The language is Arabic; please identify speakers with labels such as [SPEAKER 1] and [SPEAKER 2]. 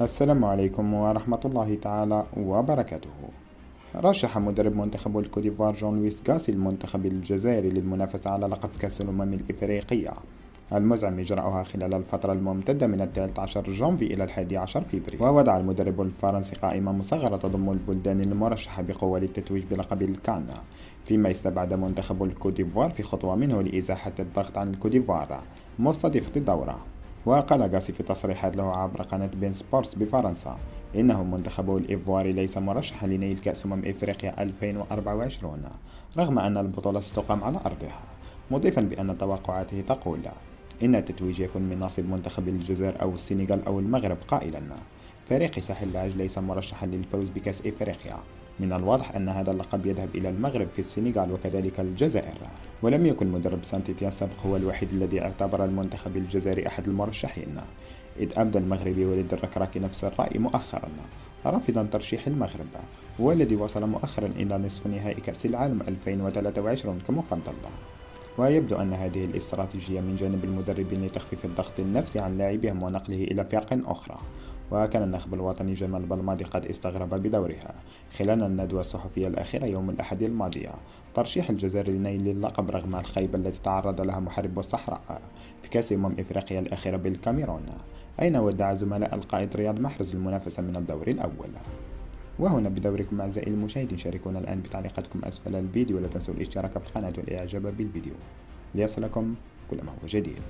[SPEAKER 1] السلام عليكم ورحمة الله تعالى وبركاته. رشح مدرب منتخب الكوديفوار جون لويس غاسي المنتخب الجزائري للمنافسة على لقب كأس الأمم الإفريقية المزعم إجراؤها خلال الفترة الممتدة من 13 جانفي إلى 11 فبراير. ووضع المدرب الفرنسي قائمة مصغرة تضم البلدان المرشحة بقوة للتتويج بلقب الكان، فيما استبعد منتخب الكوديفوار في خطوة منه لإزاحة الضغط عن الكوديفوار مستضيفة الدورة. وقال غاسي في تصريحات له عبر قناة بين سبورتس بفرنسا إنه منتخبه الإيفواري ليس مرشحا لنيل كأس إفريقيا 2024 رغم أن البطولة ستقام على أرضها، مضيفا بأن توقعاته تقول إن التتويج يكون من نصيب منتخب الجزائر أو السنغال أو المغرب، قائلا فريق ساحل العاج ليس مرشحا للفوز بكأس إفريقيا، من الواضح أن هذا اللقب يذهب إلى المغرب في السنغال وكذلك الجزائر. ولم يكن مدرب سانتيتيان سابق هو الوحيد الذي اعتبر المنتخب الجزائري أحد المرشحين، إذ أبدى المغربي وليد الركراكي نفس الرأي مؤخرا رافضا ترشيح المغرب، والذي وصل مؤخرا إلى نصف نهائي كأس العالم 2023 كمفضل. ويبدو أن هذه الاستراتيجية من جانب المدربين لتخفيف الضغط النفسي عن لاعبهم ونقله إلى فرق أخرى. وكان النخب الوطني جمال بلماضي قد استغرب بدورها خلال الندوة الصحفية الأخيرة يوم الأحد الماضي ترشيح الجزائر لنيل اللقب رغم الخيبة التي تعرض لها محارب الصحراء في كأس إفريقيا الأخيرة بالكاميرون، أين ودع زملاء القائد رياض محرز المنافسة من الدور الأول. وهنا بدوركم أعزائي المشاهدين، شاركونا الآن بتعليقاتكم أسفل الفيديو، ولا تنسوا الاشتراك في القناة والإعجاب بالفيديو ليصلكم كل ما هو جديد.